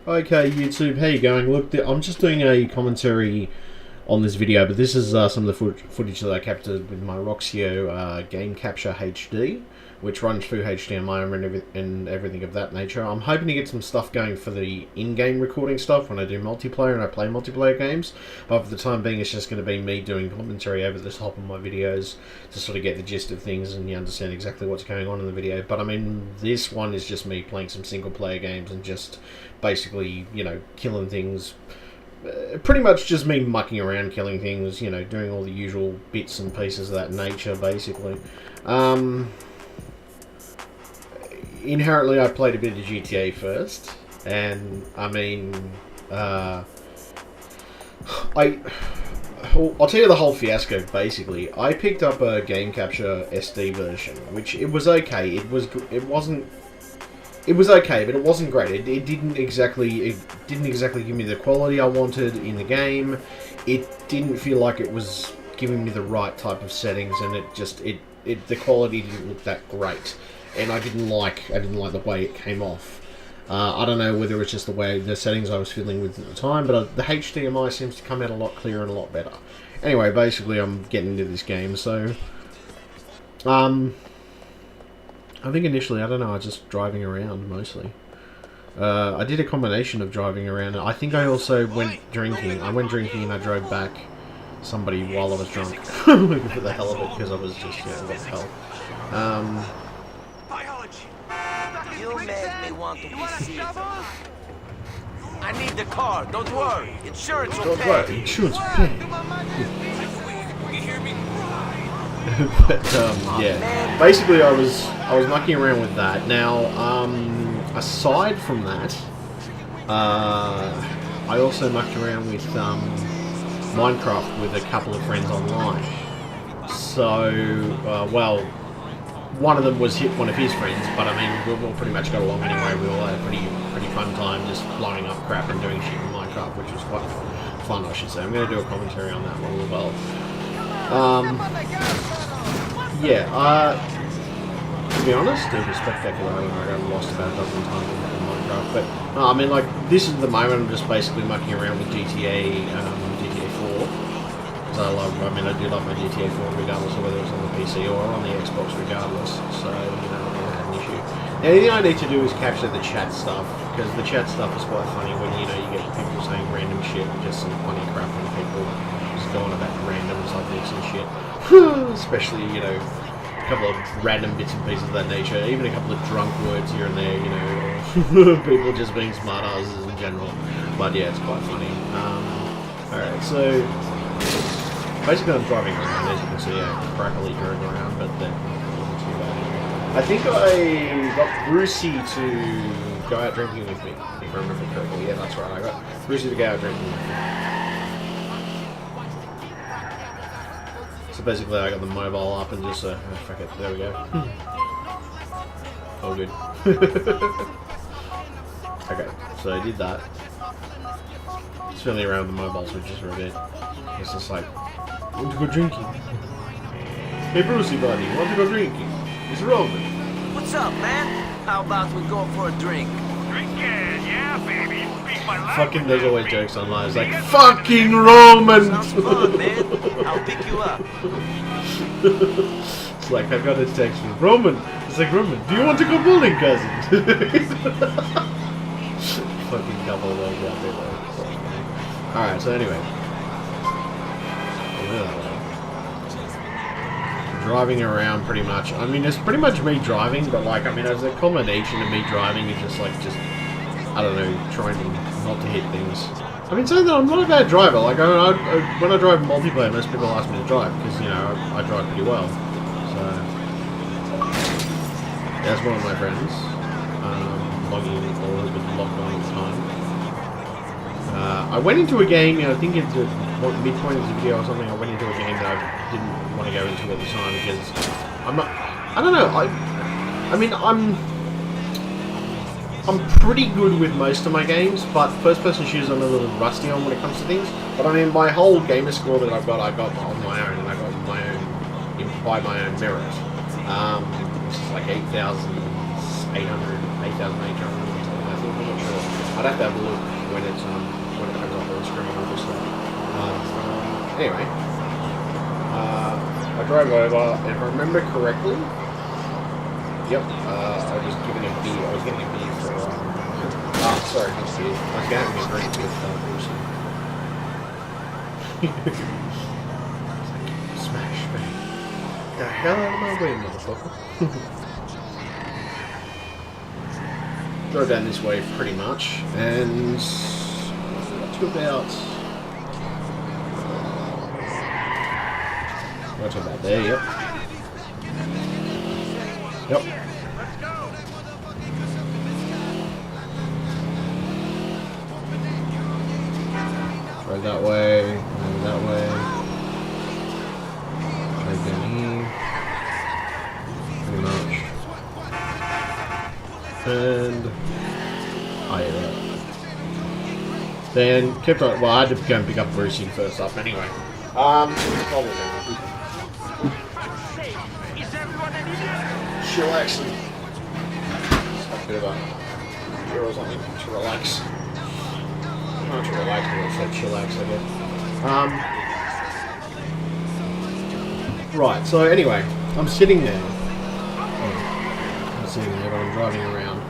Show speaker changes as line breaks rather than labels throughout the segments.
Okay, YouTube, how you going? Look, I'm just doing a commentary on this video, but this is some of the footage that I captured with my Roxio Game Capture HD, which runs through HDMI and everything of that nature. I'm hoping to get some stuff going for the in-game recording stuff when I do multiplayer and I play multiplayer games, but for the time being it's just going to be me doing commentary over the top of my videos to sort of get the gist of things and you understand exactly what's going on in the video. But I mean, this one is just me playing some single-player games and just basically, you know, killing things. Pretty much just me mucking around, killing things, you know, doing all the usual bits and pieces of that nature, basically. Inherently, I played a bit of GTA first, and I mean, I'll tell you the whole fiasco. Basically, I picked up a Game Capture SD version, which it was okay. It was okay, but it wasn't great. It didn't exactly give me the quality I wanted in the game. It didn't feel like it was giving me the right type of settings, and the quality didn't look that great. And I didn't like the way it came off. I don't know whether it's just the settings I was fiddling with at the time, but the HDMI seems to come out a lot clearer and a lot better. Anyway, basically I'm getting into this game, so I think initially, I don't know, I was just driving around mostly. I did a combination of driving around. I think I also went drinking. I went drinking and I drove back somebody while I was drunk for the hell of it, because I was just, what the hell.
You made me want to be Caesar. I need the car. Don't worry. Insurance will pay.
Don't worry, insurance will pay. But yeah, basically I was mucking around with that. Now, aside from that, I also mucked around with Minecraft with a couple of friends online. So, well, one of them was one of his friends, but I mean, we all pretty much got along anyway. We all had a pretty fun time just blowing up crap and doing shit in Minecraft, which was quite fun, I should say. I'm going to do a commentary on that one as well. Yeah, to be honest, it was spectacular. I got lost about a dozen times in Minecraft, but I mean, like, this is the moment I'm just basically mucking around with GTA 4. So I do love my GTA 4 regardless of whether it's on the PC or on the Xbox regardless, so, you know, I never had an issue. The only thing I need to do is capture the chat stuff, because the chat stuff is quite funny when, you know, you get people saying random shit, just some funny crap when people just going about random subjects and shit. Especially, you know, a couple of random bits and pieces of that nature, even a couple of drunk words here and there, you know, people just being smart asses in general. But yeah, it's quite funny. Alright, so basically I'm driving around, as you can see, I crackily drove around, but that wasn't too bad. I think I got Brucey to go out drinking with me, if I remember correctly. Yeah, that's right, I got Brucey to go out drinking with me. So basically I got the mobile up and just, fuck it, there we go. All good. Okay, so I did that. Just fiddling around with the mobile switches for a bit. It's just like, want to go drinking? Hey Brucey buddy, want to go drinking? It's Roman.
What's up, man? How about we go for a drink?
Drinking, yeah, baby. Speak my language.
Fucking there's always jokes online. It's like, fucking Roman!
Sounds fun, man. I'll pick you up.
It's like, I got a text from Roman. It's like, Roman, do you want to go bowling, cousin? Fucking couple of those out there, though. Alright, so anyway. Driving around pretty much. I mean, it's pretty much me driving, but like, I mean, as a combination of me driving and just, I don't know, trying not to hit things. I mean, saying that I'm not a bad driver. Like, when I drive multiplayer, most people ask me to drive because, you know, I drive pretty well. So, that's one of my friends. Logging in, or has been logged on all the time. I went into a game, you know, I think it's the midpoint of the video or something. I went into a game that I didn't want to go into at the time because I'm not. I don't know. I mean, I'm pretty good with most of my games, but first-person shooters I'm a little rusty on when it comes to things. But I mean, my whole gamer score that I got on my own, and I got my own by my own merit. Which is like 8,800, 8,800 or something. I think, I'm not sure. I I'd have to have a look when it comes up on the screen, obviously. Anyway, I drove over, and if I remember correctly, yep, I was giving a beer. I was getting a beer for. Sorry, not beer. I was getting a drink with Bruce. Smash, man. The hell out of my way, motherfucker. Drove down this way pretty much, and got to about there, yep. Yep. Drove that way, and that way. Drove down here. Pretty much. And then kept on. Well, I had to go and pick up Brucey first up anyway. Chillaxing. A bit of a beer or something to relax. Not to relax, but also chillax, I guess. Right. So anyway, I'm sitting there. But I'm driving around.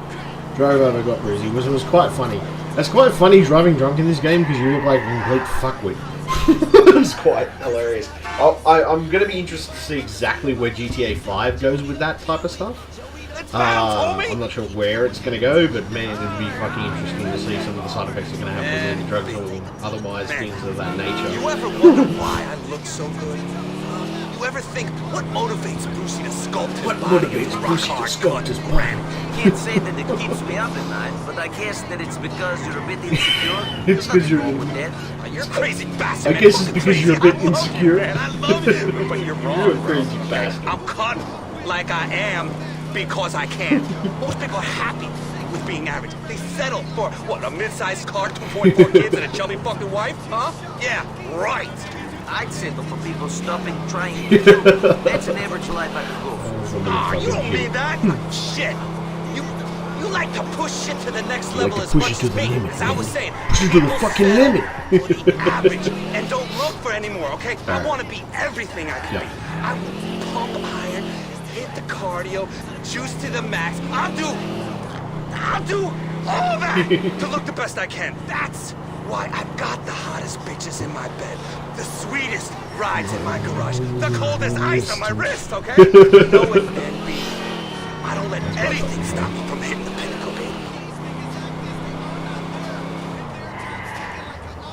Drove over, got Brucey. It was quite funny. It's quite funny driving drunk in this game because you look like a complete fuckwit. It's quite hilarious. I'm going to be interested to see exactly where GTA 5 goes with that type of stuff. I'm not sure where it's going to go, but man, it'd be fucking interesting to see some of the side effects you're going to have with the drugs or otherwise things of that nature.
You ever wonder why I look so good? You ever think what motivates Brucey to sculpt his body?
What motivates Brucey to sculpt his body?
Can't say that it keeps me up at night, but I guess that it's because you're a bit insecure.
It's because you're.
You're crazy bastard.
I guess it's because you're a bit insecure.
Man, I love you, but you're wrong.
You're a crazy bastard.
I'm cut like I am because I can. Most people are happy with being average. They settle for what, a mid-sized car, 2.4 kids, and a chubby fucking wife, huh? Yeah, right. I'd settle for people stopping trying to kill me. That's an average life I could go for. Ah, you don't mean that? Shit. You like to push shit to the next level as much as me. As I was saying,
push it to the fucking limit.
The average and don't look for any more, okay? I want to be everything I can be. I will pump iron, hit the cardio, juice to the max. I'll do all that to look the best I can. That's why I've got the hottest bitches in my bed, the sweetest rides in my garage, the coldest ice on my wrist, okay? Know it and be. I don't let anything stop me from hitting the pinnacle, baby.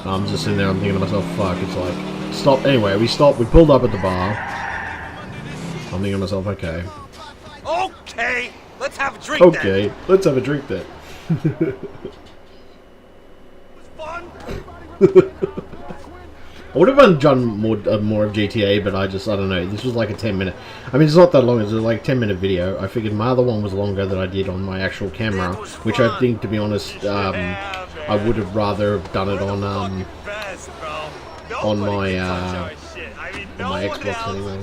I'm just sitting there, I'm thinking to myself, fuck, it's like, stop. Anyway, we stopped, we pulled up at the bar. I'm thinking to myself, okay.
Okay, let's have a drink then.
Okay, let's have a drink then. I would have done more of GTA, but I don't know. This was like a 10-minute. I mean, it's not that long. It was like a 10-minute video. I figured my other one was longer than I did on my actual camera, which I think, to be honest, I would have rather have done it on my Xbox anyway.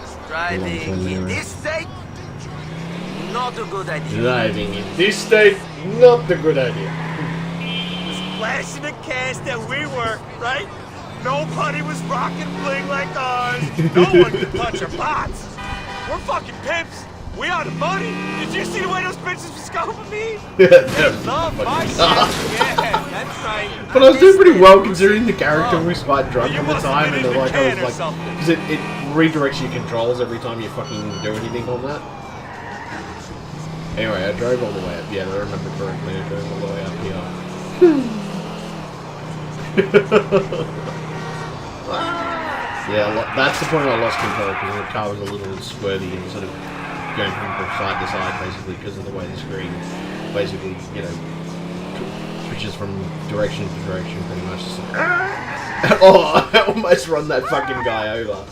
So,
driving in this state, not a good idea.
Driving in this state, not a good idea.
Flashing the cash that we were, right? Nobody was rocking bling like ours. No one could touch our pots. We're fucking pimps. We are the money. Did you see the way those bitches were scoping me? They love my shit. Yeah, that's right.
But I was doing pretty well considering the character was quite drunk at the time, and I was like, because it redirects your controls every time you fucking do anything on that. Anyway, I drove all the way up. Yeah, I remember correctly. I drove all the way up here. Yeah, that's the point I lost control because the car was a little squirty and sort of going from side to side basically because of the way the screen basically, you know, switches from direction to direction pretty much. Oh, I almost run that fucking guy over.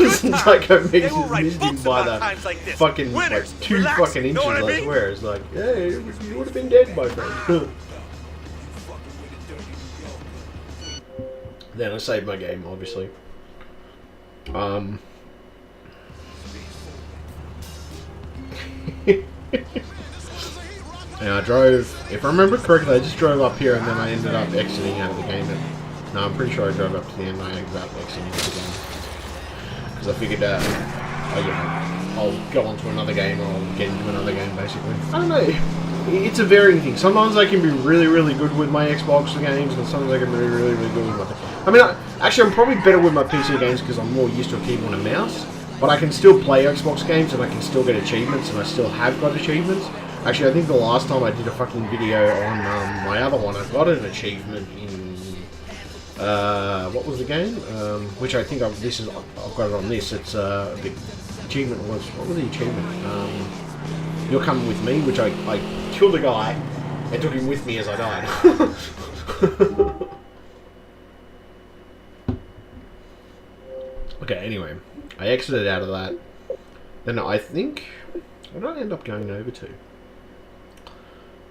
It's like I made him by the fucking like 2 fucking inches, I swear. It's like, hey, you would have been dead, my friend. Then I saved my game, obviously. And I drove, if I remember correctly, I just drove up here and then I ended up exiting out of the game. No, I'm pretty sure I drove up to the end and I ended up exiting out of the game. Because I figured I'll go on to another game or I'll get into another game, basically. I don't know. It's a varying thing. Sometimes I can be really, really good with my Xbox games, and sometimes I can be really, really, really good with my... I mean, actually, I'm probably better with my PC games because I'm more used to a keyboard and a mouse. But I can still play Xbox games, and I can still get achievements, and I still have got achievements. Actually, I think the last time I did a fucking video on my other one, I got an achievement in... what was the game? Which I think I've got it on this. It's the achievement was... What was the achievement? You're Coming With Me, which I killed a guy and took him with me as I died. Okay, anyway, I exited out of that. Then I think... What did I end up going over to?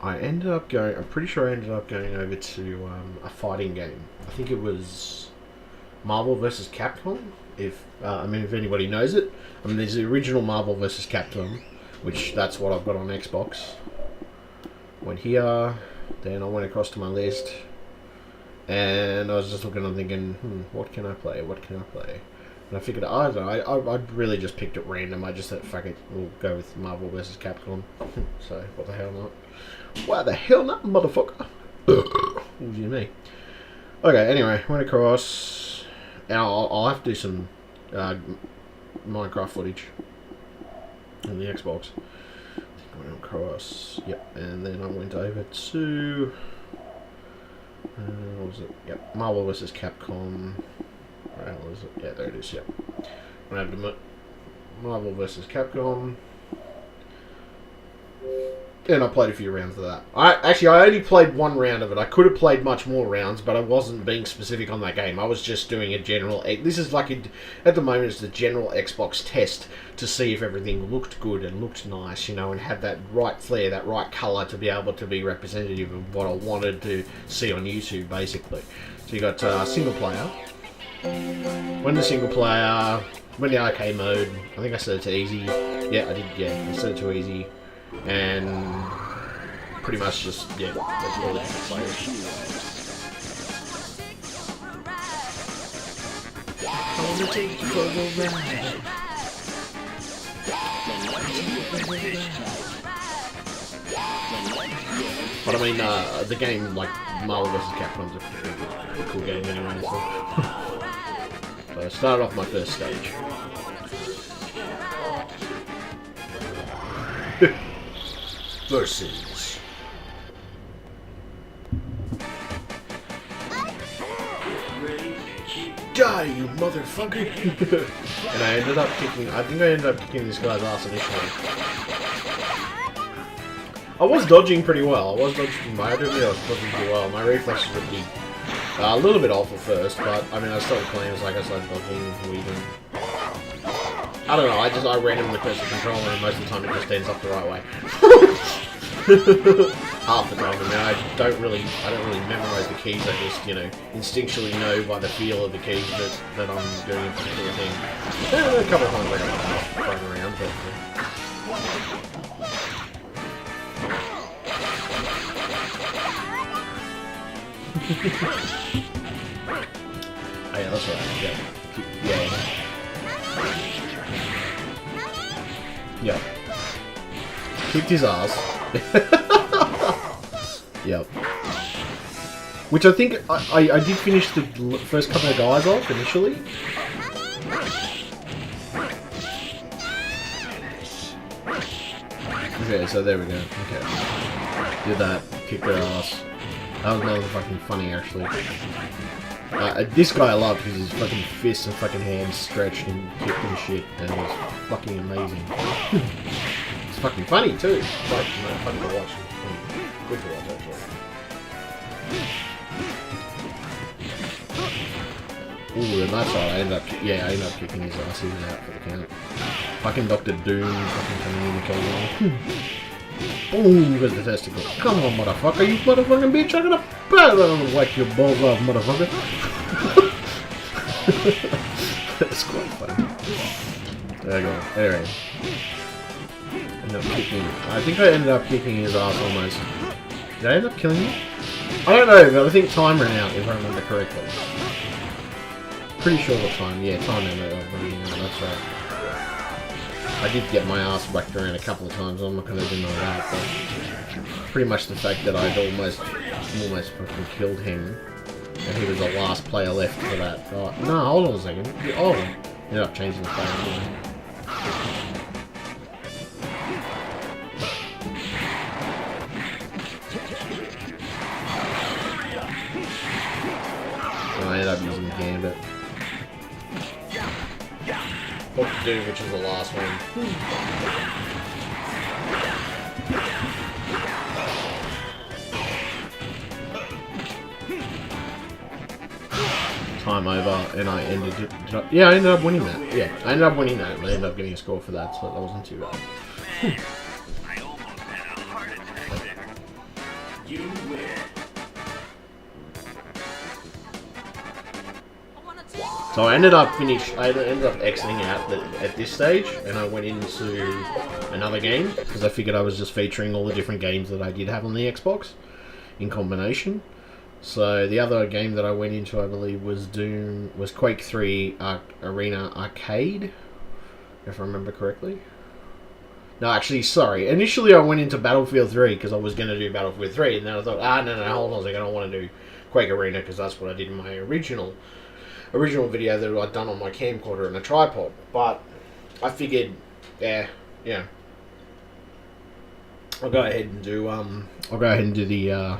I'm pretty sure I ended up going over to a fighting game. I think it was Marvel vs. Capcom. If anybody knows it. I mean, there's the original Marvel vs. Capcom, which that's what I've got on Xbox. Went here, then I went across to my list, and I was just looking and thinking, what can I play? What can I play? And I figured, I don't know, I really just picked it random. I just said, fuck it, we'll go with Marvel vs. Capcom. So, what the hell not? Why the hell not, motherfucker? Excuse me. Okay, anyway, went across. Now, I'll have to do some Minecraft footage on the Xbox. Went across, yep, and then I went over to... what was it? Yep, Marvel vs. Capcom. Where was it? Yeah, there it is, yep. Went over to Marvel vs. Capcom. And I played a few rounds of that. I only played one round of it. I could have played much more rounds, but I wasn't being specific on that game. I was just doing a general... This is like, at the moment, it's the general Xbox test to see if everything looked good and looked nice, you know, and had that right flair, that right colour to be able to be representative of what I wanted to see on YouTube, basically. So you got single player. Went to single player, went to arcade mode. I think I set it to easy. Yeah, I did, yeah. I set it to easy. And pretty much just, yeah, that's all that players. But I mean, the game, like, Marvel vs. Capcom's a pretty cool game anyway, so. So I started off my first stage. Versus die, you motherfucker! And I ended up kicking. I think I ended up kicking this guy's ass initially. I was dodging pretty well. I admitted I was dodging pretty well. My reflexes would be a little bit off at first, but I mean, I started playing. It's like I started dodging, weaving. I don't know. I randomly press the controller, and most of the time it just ends up the right way. Half the time, I mean, I don't really memorize the keys. I just, you know, instinctually know by the feel of the keys that I'm doing a particular thing. A couple of times I got thrown around, but. Oh yeah, that's right. Yeah. Yeah. Kicked his ass. Yep. Which I think I did finish the first couple of guys off initially. Okay, so there we go. Okay. Did that. Kicked their ass. That was another fucking funny, actually. This guy I love because his fucking fists and fucking hands stretched and kicked and shit, and it was fucking amazing. It's fucking funny too. It's like, you know, funny to watch. Good to watch, actually. Ooh, and that's right. I ended up kicking his ass. He was out for the count. Fucking Dr. Doom fucking coming in the cable. Boom goes the testicle. Come on, motherfucker, you motherfucking bitch! I'm gonna whack your balls off, motherfucker. That's quite funny. There you go. Anyway. And I think I ended up kicking his ass almost. Did I end up killing him? I don't know, but I think time ran out, if I remember correctly. Pretty sure what time. Yeah, time ended up running out, that's right. I did get my ass whacked around a couple of times, I'm not going to deny that, but pretty much the fact that I'd almost fucking killed him, and he was the last player left for that. Oh, no, hold on a second. Oh, ended up changing the player anyway. I ended up using the gambit. What to do, which is the last one. Time over, and I ended it. Yeah, I ended up winning that. Yeah, I ended up winning that, and I ended up getting a score for that, so that wasn't too bad.
I almost had a heart attack there. You win.
So I ended up exiting out at this stage, and I went into another game because I figured I was just featuring all the different games that I did have on the Xbox in combination. So the other game that I went into, I believe, was Quake 3 Arena Arcade, if I remember correctly. No, actually, sorry. Initially, I went into Battlefield 3 because I was going to do Battlefield 3, and then I thought, no, hold on a second, I don't want to do Quake Arena because that's what I did in my original video that I'd done on my camcorder and a tripod. But I figured, yeah, I'll go ahead and do the.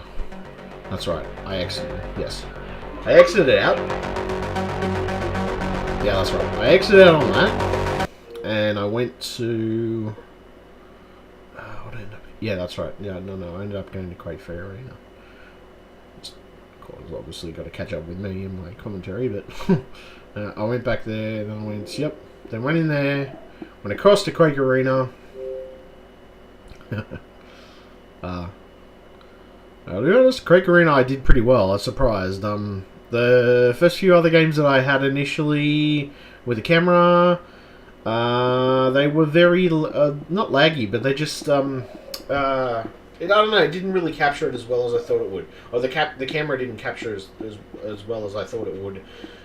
That's right. I exited out. Yeah, that's right. I exited out on that, and I went to. What ended up? Yeah, that's right. Yeah, no. I ended up going to Quake 3 Arena. Obviously got to catch up with me in my commentary, but I went back there, then I went, then went in there, went across to Quake Arena. I'll be honest, Quake Arena I did pretty well. I was surprised. The first few other games that I had initially with the camera, they were very not laggy, but they just I don't know. It didn't really capture it as well as I thought it would, or the camera didn't capture as well as I thought it would,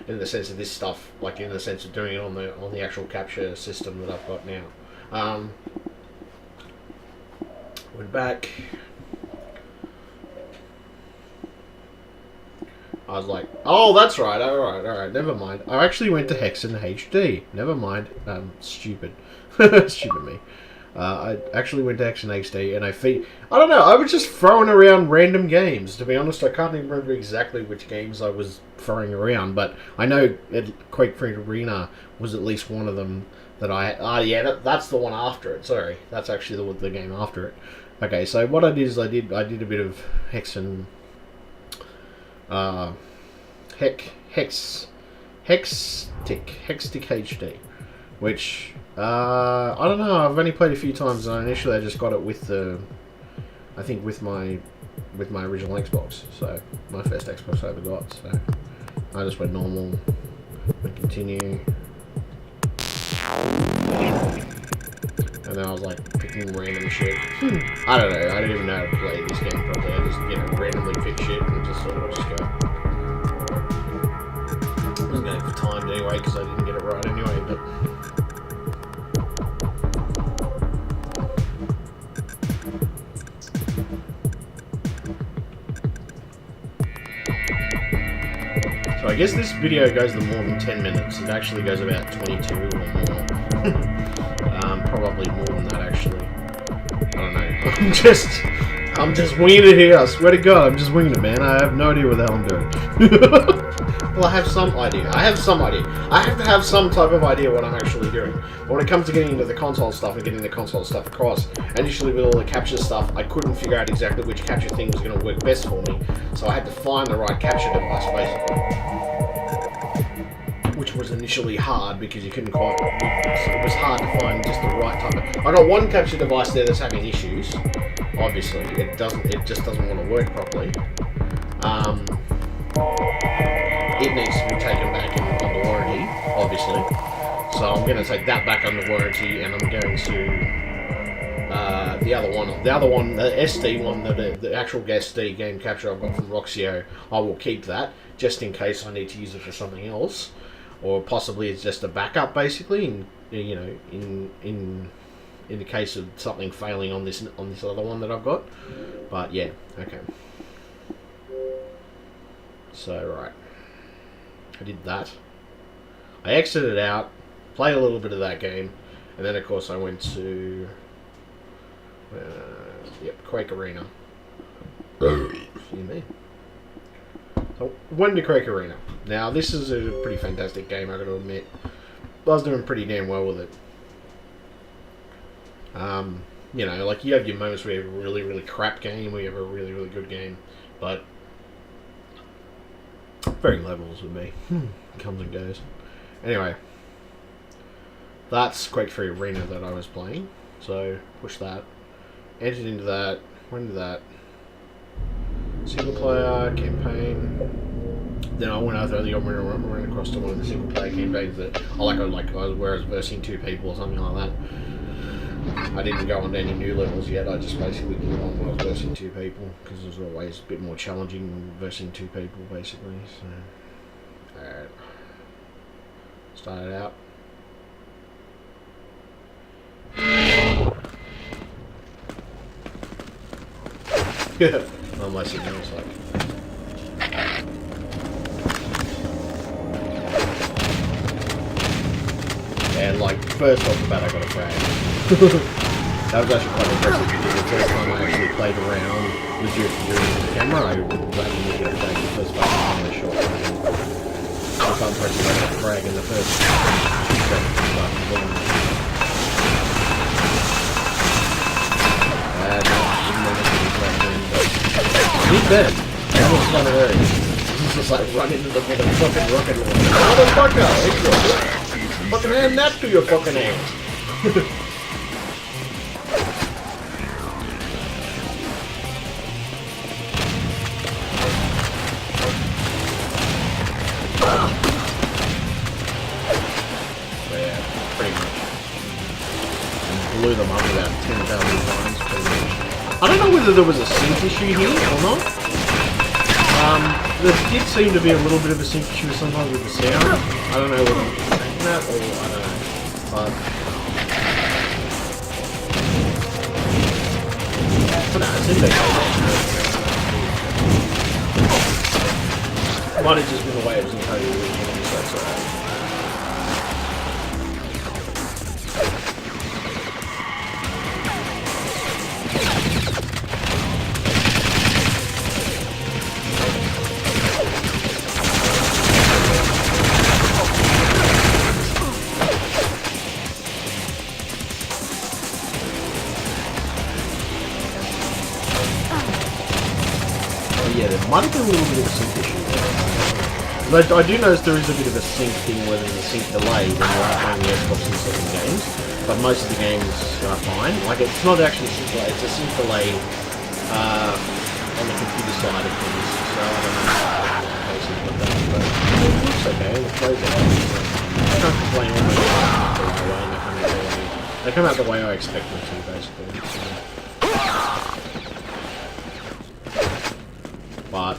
in the sense of this stuff, like in the sense of doing it on the actual capture system that I've got now. Went back. I was like, oh, that's right, alright, never mind. I actually went to Hexen HD. Never mind. Stupid. Stupid me. I actually went to Hexen HD, and I don't know, I was just throwing around random games. To be honest, I can't even remember exactly which games I was throwing around, but I know Quake 3 Arena was at least one of them that that's the one after it, sorry. That's actually the game after it. Okay, so what I did is I did a bit of Hexen... Hexstick HD, which I don't know. I've only played a few times, and initially I just got it with my original Xbox. So my first Xbox I ever got. So I just went normal, and continue, and then I was like picking random shit. I don't know. I don't even know how to play this game properly. I just randomly pick shit and just sort of just go. I was going for time anyway because I didn't get it right anyway. But so I guess this video goes more than 10 minutes. It actually goes about 22 or more. Probably more than that, actually. I don't know. I'm just winging it here. I swear to God, I'm just winging it, man. I have no idea what the hell I'm doing. Well, I have some idea. I have to have some type of idea what I'm actually doing. But when it comes to getting into the console stuff and getting the console stuff across, initially with all the capture stuff, I couldn't figure out exactly which capture thing was going to work best for me. So I had to find the right capture device, basically. Which was initially hard because you couldn't quite... It was hard to find just the right type of... I got one capture device there that's having issues. Obviously, it just doesn't want to work properly. It needs to be taken back under warranty, obviously. So I'm going to take that back under warranty, and I'm going to the other one, the SD one, the actual SD game capture I've got from Roxio, I will keep that just in case I need to use it for something else, or possibly it's just a backup, basically. In the case of something failing on this other one that I've got. But yeah, okay. So right, I did that. I exited out, played a little bit of that game, and then of course I went to Quake Arena. Excuse me. So went to Quake Arena. Now this is a pretty fantastic game, I got to admit. I was doing pretty damn well with it. Like you have your moments where you have a really, really crap game, where you have a really, really good game, but varying levels with me. Comes and goes. Anyway, that's Quake 3 Arena that I was playing, so push that. Entered into that, went into that. Single player campaign. Then I went over the ran across to one of the single player campaigns that I was where I was versing 2 people or something like that. I didn't go on to any new levels yet, I just basically did it on when I was versing 2 people, because it was always a bit more challenging than versing 2 people, basically. So, alright. Started out. Not my signals, like. And like, first off the bat I got a frag. That was actually quite impressive because the first time I actually played around with your camera, I randomly get a frag the first time I shot. I was impressed I got a frag in the first 2 seconds of starting playing. And he's dead. That was kind of weird. He's just like running into the fucking rocket launcher. Motherfucker! Fucking hand that to your fucking ass. Yeah, pretty much. And blew them up about 10,000 times, pretty much. I don't know whether there was a sync issue here or not. There did seem to be a little bit of a sync issue sometimes with the sound. I don't know whether it's that or I don't know. But no, it seemed okay. Might have just been the way it was encoded originally, so that's alright. Yeah, there might have been a little bit of a sync issue there. But I do notice there is a bit of a sync thing where there's a sync delay when you are playing the Xbox in certain games, but most of the games are fine. Like, it's not actually a sync delay, it's a sync delay on the computer side of things, so I don't know cases like that, but it looks okay, it plays out. I can't complain almost the way they come out the way I expect them to, basically. So. But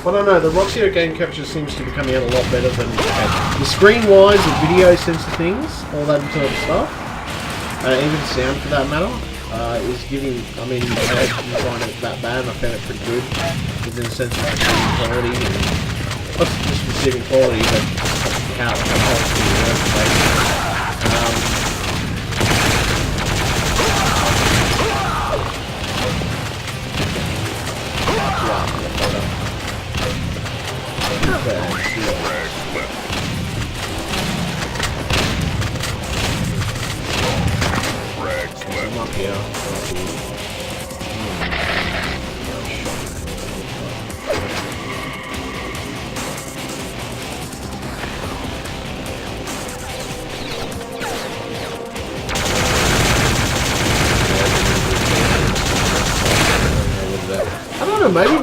I don't know, the Roxio game capture seems to be coming out a lot better than the screen-wise, the video sense of things, all that sort of stuff, even sound for that matter, is giving, I mean, I didn't find it that bad, I found it pretty good, within the sense of receiving quality, and not just receiving quality, but how it's works,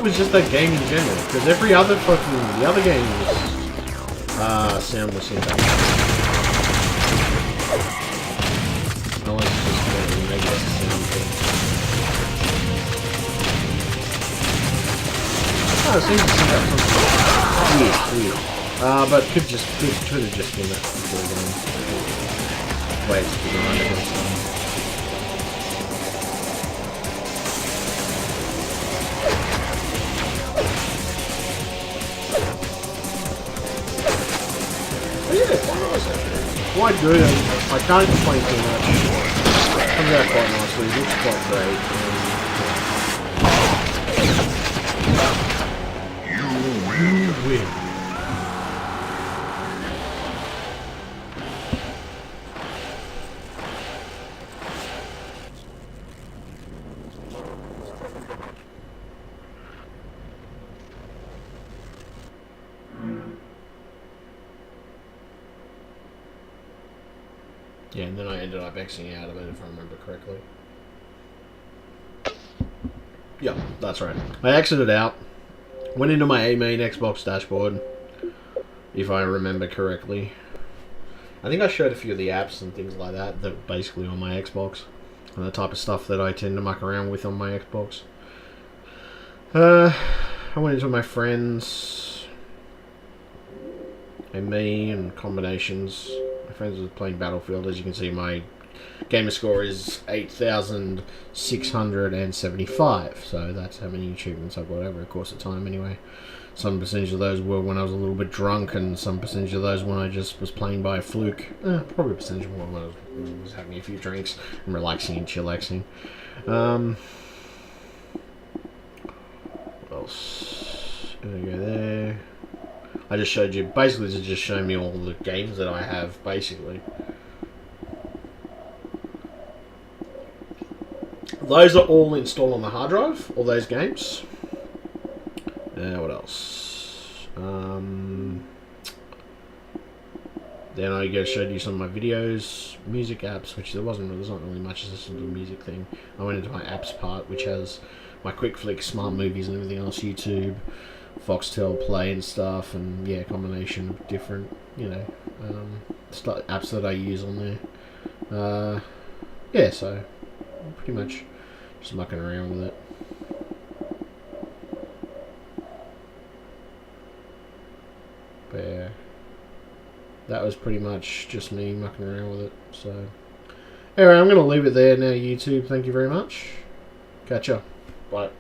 it was just that game in general, because every other the other game was, sound was in that. Unless it's just maybe that's the sound thing. Oh, it seems to see that something weird. But could have just been that particular game. Wait, it's designed against them. Quite good. I can't complain too much. Comes out quite nicely. Looks quite great. You win. Yeah, and then I ended up exiting out of it, if I remember correctly. Yeah, that's right. I exited out, went into my main Xbox dashboard, if I remember correctly. I think I showed a few of the apps and things like that that basically on my Xbox, and the type of stuff that I tend to muck around with on my Xbox. I went into my friends, and me, and combinations. My friends were playing Battlefield. As you can see, my gamer score is 8,675. So that's how many achievements I've got over a course of time anyway. Some percentage of those were when I was a little bit drunk, and some percentage of those when I just was playing by a fluke. Probably a percentage more when I was having a few drinks and relaxing and chillaxing. What else? Gonna go there. I just showed you, basically to just show me all the games that I have, basically. Those are all installed on the hard drive, all those games. What else? Then I showed you some of my videos, music apps, which there's not really much as a music thing. I went into my apps part, which has my quick flicks, smart movies and everything else, YouTube, Foxtel Play and stuff, and yeah, a combination of different, apps that I use on there. Yeah, so I'm pretty much just mucking around with it. But yeah, that was pretty much just me mucking around with it. So anyway, I'm going to leave it there now, YouTube. Thank you very much. Catch ya. Bye.